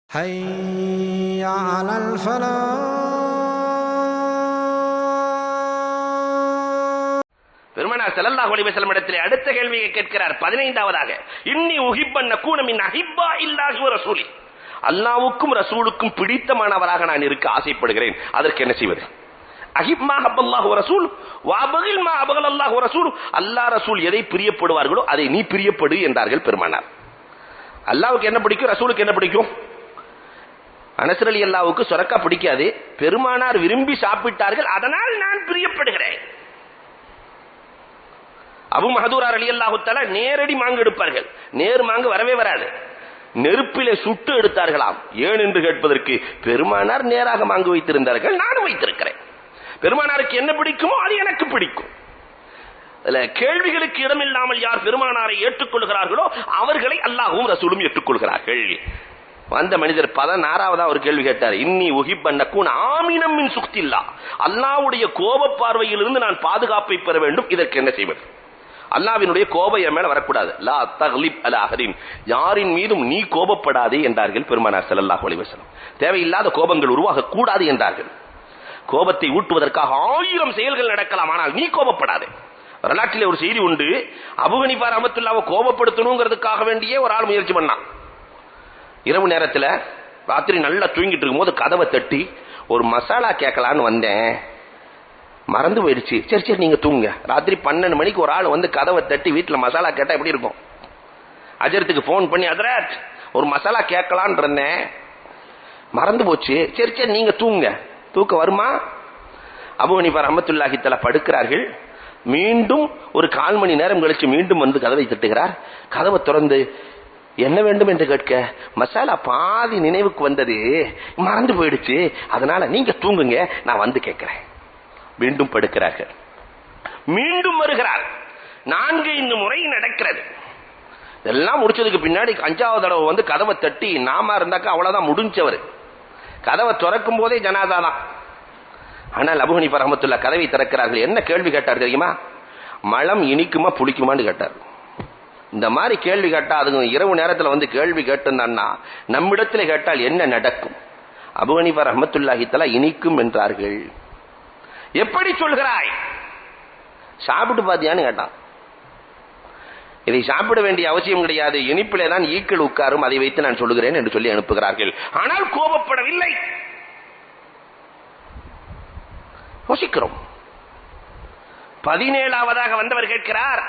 حي على الفلاح. பெருமானார் ஸல்லல்லாஹு அலைஹி வஸல்லம் இடத்திலே அடுத்த கேள்வியை கேட்கிறார் 15வதாக. இன்னி உஹிப்பன் நகூன மின் அஹிப்பா இல்லாஹி வ ரசூலி. அல்லாஹ்வுக்கும் ரசூலுக்கும் பிடித்தமானவராக நான் இருக்க ஆசைப்படுகிறேன். அதற்கு என்ன செய்வது? அஹிப் மா ஹப்பல்லாஹு வ ரசூல் வ அபகில் மா அபகலல்லாஹு வ ரசூல். அல்லாஹ் ரசூல் எதை பிரியப்படுவார்களோ அதை நீ பிரியப்படு என்றார்கள் பெருமானார். அல்லாஹ்வுக்கு என்ன பிடிக்கும், ரசூலுக்கு என்ன பிடிக்கும்? அனஸ் ரலியல்லாஹுவுக்கு சொரக்கா பிடிக்காது, பெருமானார் விரும்பி சாப்பிட்டார்கள், அதனால் நான் பிரியப்படுகிறேன். அபு மஹதூரா ரலியல்லாஹு தஆலா நேரடி மாங்கு எடுப்பார்கள், நேர் மாங்கு வரவே வராது, நெருப்பிலே சுட்டு எடுத்தார்களாம். ஏன் என்று கேட்பதற்கு பெருமானார் நேராக மாங்கு வைத்திருந்தார்கள், நானும் வைத்திருக்கிறேன். பெருமானாருக்கு என்ன பிடிக்குமோ அது எனக்கு பிடிக்கும். கேள்விகளுக்கு இடமில்லாமல் யார் பெருமானாரை ஏற்றுக்கொள்கிறார்களோ அவர்களை அல்லாஹ்வும் ரசூலும் ஏற்றுக்கொள்கிறார்கள். வந்த மனிதர் 16வதா ஒரு கேள்வி கேட்டார். இன்னி உஹிப்பன் நகூன ஆமினம் மின் சுக்தில்லா. அல்லாஹ்வுடைய கோப பார்வையிலிருந்து நான் பாதுகாப்பை பெற வேண்டும். இதற்கு என்ன செய்வது? அல்லாஹ்வினுடைய கோபம் என் மேல வரக்கூடாது. லா தக்லிப் அலா அஹதின். யாரின் மீதும் நீ கோபப்படாதே என்றார்கள் பெருமானார் ஸல்லல்லாஹு அலைஹி வஸல்லம். தேவையில்லாத கோபங்கள் உருவாக கூடாது என்றார்கள். கோபத்தை ஊட்டுவதற்காக 1000 செயல்கள் நடக்கலாம், ஆனால் நீ கோபப்படாதே. வரலாற்றிலே ஒரு செய்தி உண்டு. அபூ ஹனீஃபா ரஹ்மத்துல்லாஹி கோபப்படுத்தணுங்கிறதுக்காக வேண்டியே ஒரு ஆள் முயற்சி பண்ணான். இரவு நேரத்தில் ராத்திரி நல்லா தூங்கிட்டு இருக்கும்போது கதவை தட்டி ஒரு மசாலா கேட்கலான்னு வந்தேன், மறந்து போயிடுச்சு. சரி சரி நீங்க தூங்குங்க. ராத்திரி 12 மணிக்கு ஒரு ஆள் வந்து கதவை தட்டி வீட்டில் மசாலா கேட்டா எப்படி இருக்கும்? அஜரத்துக்கு போன் பண்ணி, ஹஜ்ரத் ஒரு மசாலா கேட்கலான் இருந்தேன், மறந்து போச்சு. சரி சரி நீங்க தூங்குங்க. தூக்கம் வருமா? அபூ ஹனீஃபா ரஹ்மத்துல்லாஹி தஆலா படுக்கிறார்கள். மீண்டும் ஒரு 1/4 மணி நேரம் கழிச்சு மீண்டும் வந்து கதவை தட்டுகிறார். கதவை திறந்து என்ன வேண்டும் என்று கேட்க, மசாலா பாதி நினைவுக்கு வந்தது, மறந்து போயிடுச்சு, அதனால நீங்க தூங்குங்க, நான் வந்து கேட்கிறேன். மீண்டும் படுக்கிறார்கள். மீண்டும் வருகிறார். 4-5 முறை நடக்கிறது. எல்லாம் முடிச்சதுக்கு பின்னாடி 5வது தடவை வந்து கதவை தட்டி, நாம இருந்தாக்கா அவ்வளவுதான் முடிஞ்சவர். கதவை திறக்கும் போதே ஜனாதா தான். ஆனால் அபூ ஹனீஃபா ரஹ்மத்துல்லாஹி கதவை திறக்கிறார்கள். என்ன கேள்வி கேட்டார் தெரியுமா? மலம் இனிக்குமா புளிக்குமான்னு கேட்டார். இந்த மாதிரி கேள்வி கேட்டா, அதுங்க இரவு நேரத்தில் வந்து கேள்வி கேட்டுன்னா நம்மிடத்தில் கேட்டால் என்ன நடக்கும்? அபூ ஹனீஃபா ரஹ்மத்துல்லாஹி தஆலா இனிக்கும் என்றார்கள். எப்படி சொல்கிறாய்? சாப்பிட்டு பாத்தியான்னு கேட்டான். இதை சாப்பிட வேண்டிய அவசியம் கிடையாது, இனிப்பிலே தான் ஈக்கள் உட்காரும், அதை வைத்து நான் சொல்லுகிறேன் என்று சொல்லி அனுப்புகிறார்கள். ஆனால் கோபப்படவில்லை. யோசிக்கிறோம். 17வதாக வந்தவர் கேட்கிறார்.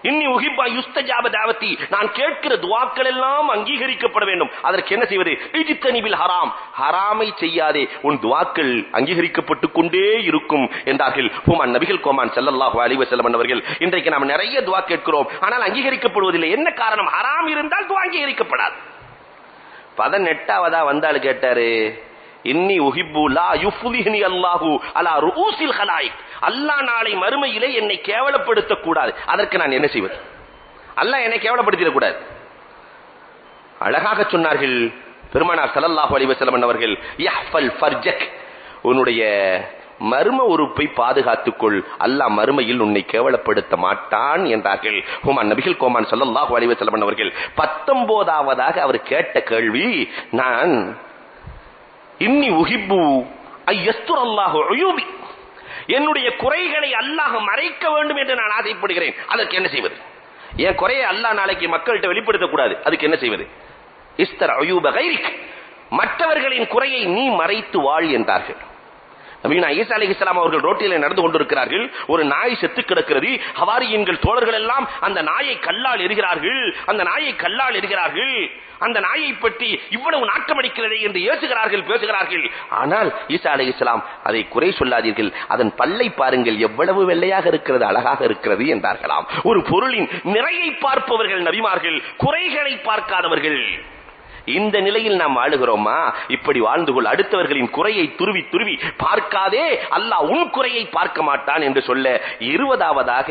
இன்னி உஹிப்பா யுஸ்தஜாப தாவத்தி. நான் கேட்கிற துஆக்கள் எல்லாம் அங்கீகரிக்கப்பட வேண்டும். அதற்கு என்ன செய்வது? இஜ்தனிபில் ஹராம். ஹராமை செய்யாதே, உன் துஆக்கள் அங்கீகரிக்கப்பட்டு கொண்டே இருக்கும் என்றார்கள் ஹுமான் நபிகள் கோமான் ஸல்லல்லாஹு அலைஹி வஸல்லம் அவர்கள். இன்றைக்கு நாம் நிறைய துஆ கேட்கிறோம், ஆனால் அங்கீகரிக்கப்படுவதில்லை. என்ன காரணம்? ஹராம் இருந்தால் துஆ அங்கீகரிக்கப்படாது. 18வதா வந்தால் கேட்டாரு. இன்னி உஹிப்பு லா யுஃப்லிஹ்னி அல்லாஹு அலா ரூஸில் ஹலாயிக். அல்லாஹ் நாளை மறுமையிலே என்னை கேவலப்படுத்தக் கூடாது. அதற்கு நான் என்ன செய்வது? அல்லாஹ் என்னை கேவலப்படுத்திட கூடாது. அழகாக சொன்னார்கள் பெருமானார் ஸல்லல்லாஹு அலைஹி வஸல்லம் அவர்கள். யஹ்ஃபல் ஃபர்ஜக். உன்னுடைய மர்ம உறுப்பை பாதுகாத்துக்கொள், அல்லாஹ் மறுமையில் உன்னை கேவலப்படுத்த மாட்டான் என்றார்கள் ஹுமான் நபிகள் கோமான் ஸல்லல்லாஹு அலைஹி வஸல்லம் அவர்கள். 19வதாக அவர் கேட்ட கேள்வி, நான் இன்னி உஹிப்பு ஐயஸ்துரல்லாஹு உயூபி. என்னுடைய குறைகளை அல்லாஹ் மறைக்க வேண்டும் என்று நான் ஆசைப்படுகிறேன். அதற்கு என்ன செய்வது? என் குறையை அல்லாஹ் நாளைக்கு மக்கள்கிட்ட வெளிப்படுத்தக்கூடாது. அதுக்கு என்ன செய்வது? இஸ்தர் உயூப கைரிக். மற்றவர்களின் குறையை நீ மறைத்து வாழ் என்றார்கள். நபியுனா ஈசா அலைஹிஸ்ஸலாம் அவர்கள் ரோட்டிலே நடந்து கொண்டிருக்கிறார்கள். ஒரு நாய் செத்து கிடக்கிறது. ஹவாரியின்கள் தோழர்கள் எல்லாம் அந்த நாயை கல்லால் எறிகிறார்கள். அந்த நாயை பற்றி இவ்வளவு நாட்டமடிக்கிறதே என்று ஏசுகிறார்கள், பேசுகிறார்கள். ஆனால் ஈசா அலைஹிஸ்ஸலாம் அதை குறை சொல்லாதீர்கள், அதன் பல்லை பாருங்கள், எவ்வளவு வெள்ளையாக இருக்கிறது, அழகாக இருக்கிறது என்றார்களாம். ஒரு பொருளின் நிறையை பார்ப்பவர்கள் நபிமார்கள், குறைகளை பார்க்காதவர்கள். இந்த நிலையில் நாம் வாழுகிறோமா? இப்படி வாழ்ந்து கொள். அடுத்தவர்களின் குறையை துருவி துருவி பார்க்காதே, அல்லாஹ் உன் குறையை பார்க்க மாட்டான் என்று சொல்ல 20வதாக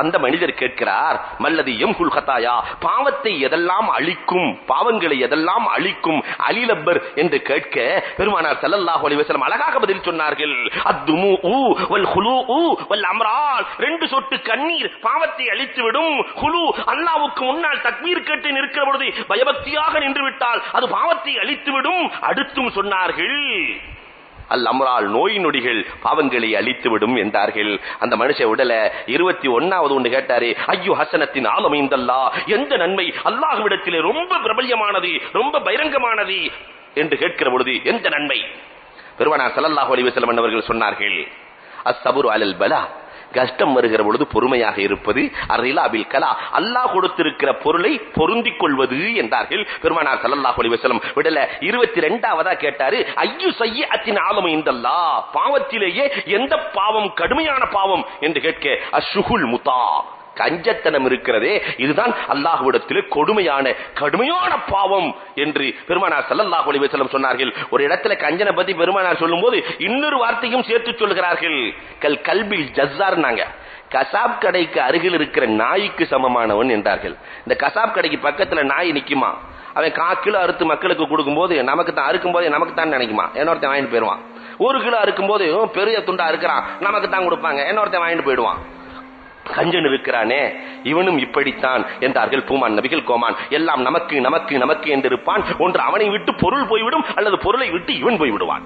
அந்த மனிதர் கேட்கிறார். மல்லதி யம்ஹுல் ஹதாயா. பாவத்தை எதெல்லாம் அழிக்கும், பாவங்களை எதெல்லாம் அழிக்கும் அலிலப்பர் என்று கேட்க பெருமானார் ஸல்லல்லாஹு அலைஹி வஸல்லம் அழகாக பதில் சொன்னார்கள். அத்துமூஉ வல் குலூஉ வல் அம்ரால். 2 சொட்டு கண்ணீர் பாவத்தை அழித்து விடும். குலூ, அல்லாஹ்வுக்கு முன்னால் தக்பீர் கேட்டு நிற்கிற பொழுது பயபக்தியாக நின்று விட்டார் இருந்தால் அது பாவத்தை அழித்துவிடும். அடுத்தும் சொன்னார்கள், அல்-அம்ரால் நோய் நொடிகள் பாவங்களை அழித்துவிடும் என்றார்கள். அந்த மனுஷன் விடல. 21வது ஒன்று கேட்டாரு, ஐயோ ஹசனத்தின் ஆலமைந்தல்லா, எந்த நன்மை அல்லாஹ்விடத்திலே ரொம்ப பிரபல்யமானது, ரொம்ப பகிரங்கமானது என்று கேட்கிற பொழுது எந்த நன்மை? பெருமானார் ஸல்லல்லாஹு அலைஹி வஸல்லம் அவர்கள் சொன்னார்கள், அஸ்ஸபுரு அலல் பலா, கஷ்டம் வருகிற பொழுது பொறுமையாக இருப்பது, அர்ரிலா பில் கலா, அல்லாஹ் கொடுத்திருக்கிற பொருளை பொருந்திக் கொள்வது என்றார்கள் பெருமானார் ஸல்லல்லாஹு அலைஹி வஸல்லம். விடல. 22வதா கேட்டாரு, ஐயு ஸய்யிஅத்தின் ஆலமு இந்தல்லாஹ், பாவத்திலேயே எந்த பாவம் கடுமையான பாவம் என்று கேட்க, அஷ்ஷுகுல் முதா, கஞ்சத்தனம் இருக்கிறதே, இதுதான் அல்லாஹ்விடத்திலே கடுமையான பாவம் என்று பெருமானார் ஸல்லல்லாஹு அலைஹி வஸல்லம் சொன்னார்கள். ஒரு இடத்துல கஞ்சனை பத்தி பெருமானார் சொல்லும்போது இன்னொரு வார்த்தையும் சேர்த்து சொல்கிறார்கள், கல் கல்பில் ஜஸ்ஸார், நாங்க கசாப் கடைக்கு அருகில் இருக்கிற நாய்க்கு சமமானவன் என்றார்கள். இந்த கசாப் கடைக்கு பக்கத்துல நாய் நிக்குமா, அவன் 1 கிலோ அறுத்து மக்களுக்கு கொடுக்கும் போது நமக்கு தான், அறுக்கும் போது நமக்கு தான் நினைக்குமா, என்னொருத்தன் வாங்கிட்டு போயிடுவான். 1 கிலோ அறுக்கும் போது பெரிய துண்டா இருக்கிறான், நமக்கு தான் கொடுப்பாங்க, என்னொருத்தன் வாங்கிட்டு போயிடுவான். கஞ்சன் இருக்கிறானே, இவனும் இப்படித்தான் என்றார்கள் பூமான் நபிகள் கோமான். எல்லாம் நமக்கு நமக்கு நமக்கு என்று இருப்பான். ஒன்று அவனை விட்டு பொருள் போய்விடும், அல்லது பொருளை விட்டு இவன் போய்விடுவான்.